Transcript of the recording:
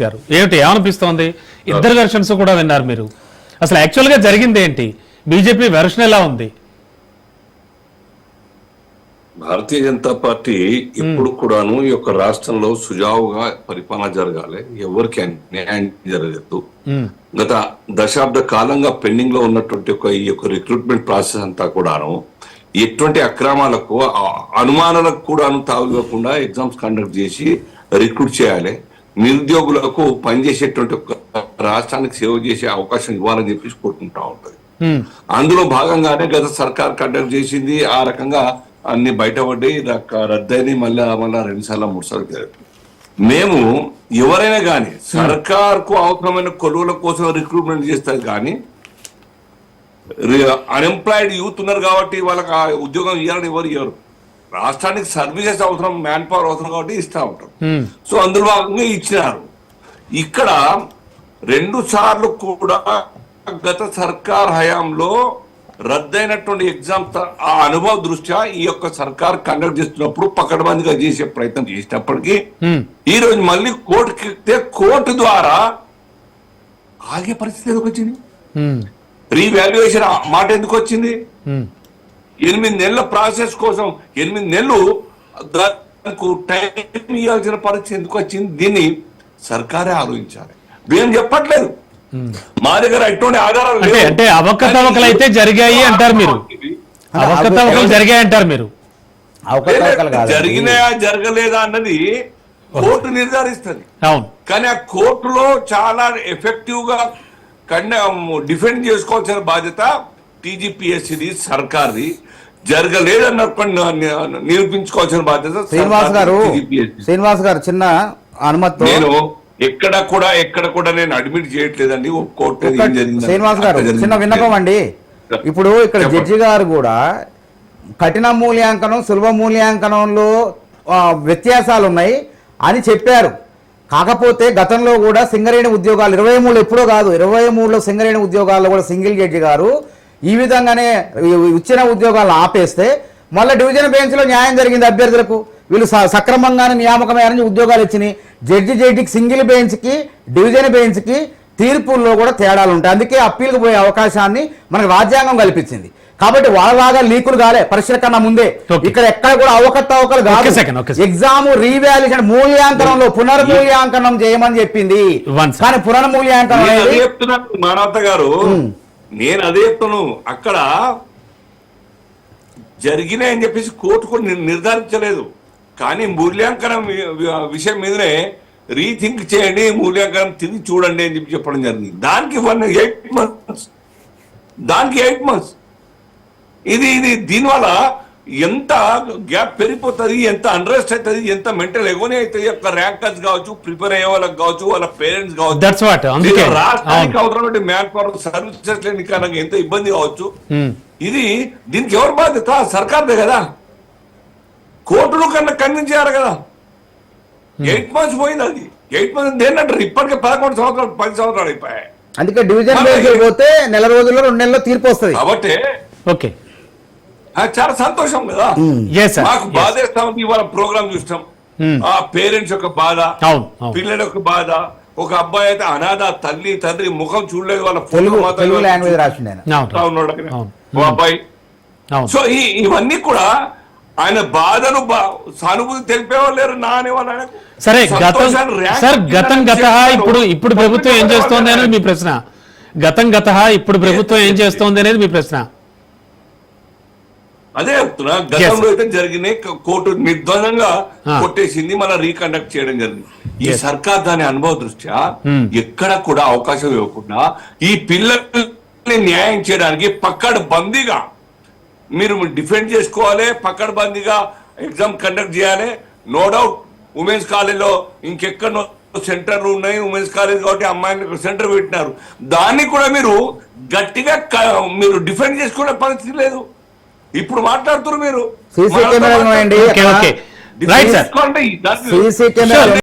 గారు ఏమిటి ఏమనిపిస్తోంది? ఇద్దరు వెర్షన్స్ కూడా విన్నారు మీరు. అసలు యాక్చువల్ గా జరిగింది ఏంటి? బీజేపీ వెర్షన్ ఎలా ఉంది? భారతీయ జనతా పార్టీ ఇప్పుడు కూడాను ఈ యొక్క రాష్ట్రంలో సుజావుగా పరిపాలన జరగాలి, ఎవరికి అన్యాయం జరగదు. గత దశాబ్ద కాలంగా పెండింగ్ లో ఉన్నటువంటి ఈ యొక్క రిక్రూట్మెంట్ ప్రాసెస్ అంతా కూడాను ఎటువంటి అక్రమాలకు అనుమానాలకు కూడాను తావివ్వకుండా ఎగ్జామ్స్ కండక్ట్ చేసి రిక్రూట్ చేయాలి. నిరుద్యోగులకు పనిచేసేటువంటి రాష్ట్రానికి సేవ చేసే అవకాశం ఇవ్వాలని చెప్పేసి కోరుకుంటా ఉంటది. అందులో భాగంగానే గత సర్కార్ కండక్ట్ చేసింది. ఆ రకంగా అన్ని బయటపడి రద్దయినాయి. మళ్ళా 2 సార్లు 3 సార్లు మేము ఎవరైనా కానీ సర్కార్కు అవసరమైన కొలువుల కోసం రిక్రూట్మెంట్ చేస్తారు కానీ అన్ఎంప్లాయిడ్ యూత్ ఉన్నారు కాబట్టి వాళ్ళకి ఆ ఉద్యోగం ఇవ్వాలని ఎవరు ఇవ్వరు. రాష్ట్రానికి సర్వీసెస్ అవసరం, మ్యాన్ పవర్ అవసరం కాబట్టి ఇస్తా ఉంటారు. సో అందులో భాగంగా ఇచ్చినారు. ఇక్కడ 2 సార్లు కూడా గత సర్కార్ హయాంలో రద్దయినటువంటి ఎగ్జామ్స్ ఆ అనుభవ దృష్ట్యా ఈ యొక్క సర్కార్ కండక్ట్ చేస్తున్నప్పుడు పకడ్బందీగా చేసే ప్రయత్నం చేసినప్పటికీ ఈ రోజు మళ్ళీ కోర్టుకి ఎక్కితే కోర్టు ద్వారా ఆగే పరిస్థితి ఎందుకు వచ్చింది? రీవాల్యుయేషన్ మాట ఎందుకు వచ్చింది? 8 నెలల ప్రాసెస్ కోసం 8 నెలలు టైం ఇవ్వాల్సిన పరిస్థితి ఎందుకు వచ్చింది? దీన్ని సర్కారే ఆలోచించాలి. మేము చెప్పట్లేదు, మా దగ్గర ఎటువంటి ఆధారాలు అంటే అవకతవకలు అయితే జరిగాయి అంటారు మీరు. అవకతవకలు జరిగాయి అంటారు మీరు. జరిగినాయా జరగలేదా అన్నది కోర్టు నిర్ధారిస్తుంది. కానీ ఆ కోర్టులో చాలా ఎఫెక్టివ్ గా డిఫెండ్ చేసుకోవాల్సిన బాధ్యత టీజీపీఎస్సీది, సర్కార్ది. జరగలేదన్నప్పుడు నిరూపించుకోవాల్సిన బాధ్యత శ్రీనివాస్ గారు చిన్న అనుమతి. నేను ఎక్కడ కూడా నేను అడ్మిట్ చేయట్లేదండి. శ్రీనివాస్ గారు చిన్న విన్నపం అండి. ఇప్పుడు ఇక్కడ జడ్జి గారు కూడా కఠిన మూల్యాంకనం, సులభ మూల్యాంకనంలో వ్యత్యాసాలు ఉన్నాయి అని చెప్పారు. కాకపోతే గతంలో కూడా సింగరేణి ఉద్యోగాలు 23 ఎప్పుడో కాదు 23లో సింగరేణి ఉద్యోగాల్లో కూడా సింగిల్ జడ్జి గారు ఈ విధంగానే ఇచ్చిన ఉద్యోగాలను ఆపేస్తే మళ్ళీ డివిజన్ బెంచ్ లో న్యాయం జరిగింది. అభ్యర్థులకు వీళ్ళు సక్రమంగానే నియామకమైన ఉద్యోగాలు ఇచ్చినాయి. జడ్జికి సింగిల్ బెంచ్ కి డివిజన్ బెంచ్ కి తీర్పుల్లో కూడా తేడాలు ఉంటాయి. అందుకే అప్పీల్కి పోయే అవకాశాన్ని మనకు రాజ్యాంగం కల్పించింది. కాబట్టి వాళ్ళలాగా లీకులు కాలే పరీక్షల కన్నా ముందే. ఇక్కడ ఎక్కడ కూడా అవకతవకలు కాదు. ఎగ్జామ్ రీవాల్యుయేషన్ మూల్యాంకనంలో పునర్మూల్యాంకనం చేయమని చెప్పింది. కానీ పునర్మూల్యాంకనం మానవత గారు నేను అదే చెప్తాను. అక్కడ జరిగినాయని చెప్పేసి కోర్టు కూడా నిర్ధారించలేదు. కానీ మూల్యాంకనం విషయం మీదనే రీథింక్ చేయండి, మూల్యాంకనం తిరిగి చూడండి అని చెప్పి చెప్పడం జరిగింది. దానికి 8 మంత్స్ ఇది దీనివల్ల ఎంత గ్యాప్ పెరిగిపోతుంది, ఎంత అన్రెస్ట్ అవుతుంది, ఎంత మెంటల్ ఎగోని అవుతుంది. యొక్క ర్యాంకర్స్ కావచ్చు, ప్రిపేర్ అయ్యే వాళ్ళకి కావచ్చు, వాళ్ళ పేరెంట్స్ కావచ్చు, రాష్ట్రానికి అవసరమైన మ్యాన్ పవర్ సర్వీసెస్ లేని కారణంగా ఎంత ఇబ్బంది కావచ్చు. దీనికి ఎవరు బాధ్యత? సర్కార్దే కదా. కోర్టులు కన్నా కన్విన్స్ చేయాలి కదా. 8 మంత్స్ పోయింది. అది 8 మంత్స్ ఏంటంటారు? ఇప్పటికే 11 సంవత్సరాలు 10 సంవత్సరాలు అయిపోయాయి. అందుకే డివిజన్ పోతే 2 రోజుల్లో 2 నెలల్లో తీర్పు వస్తుంది. కాబట్టి ఓకే, చాలా సంతోషం కదా. మాకు బాధేస్తా ఉంది. ఇవాళ ప్రోగ్రామ్ చూస్తాం. ఆ పేరెంట్స్ యొక్క బాధ, పిల్లల యొక్క బాధ. ఒక అబ్బాయి అయితే అనాథ, తల్లి తండ్రి ముఖం చూడలేదు, వాళ్ళ అబ్బాయి. సో ఇవన్నీ కూడా ఆయన బాధను సానుభూతి తెలిపేవాళ్ళు లేరు. నా అనేవాళ్ళు. సరే, గతం ఇప్పుడు ప్రభుత్వం ఏం చేస్తోంది అనేది మీ ప్రశ్న. ఇప్పుడు ప్రభుత్వం ఏం చేస్తోంది అనేది మీ ప్రశ్న. అదే చెప్తున్నా. గతంలో అయితే జరిగినాయి, కోర్టు నిర్ద్వందంగా కొట్టేసింది, మళ్ళీ రీకండక్ట్ చేయడం జరిగింది. ఈ సర్కార్ దాని అనుభవ దృష్ట్యా ఎక్కడ కూడా అవకాశం ఇవ్వకుండా ఈ పిల్లల్ని న్యాయం చేయడానికి పకడ్బందీగా మీరు డిఫెండ్ చేసుకోవాలి, పకడ్బందీగా ఎగ్జామ్ కండక్ట్ చేయాలి. నో డౌట్ ఉమెన్స్ కాలేజ్లో ఇంకెక్కడో సెంటర్లు ఉన్నాయి, ఉమెన్స్ కాలేజ్ కాబట్టి అమ్మాయిని సెంటర్ పెట్టినారు. దాన్ని కూడా మీరు గట్టిగా మీరు డిఫెండ్ చేసుకునే పరిస్థితి లేదు. ఇప్పుడు మాట్లాడుతున్నారు మీరు.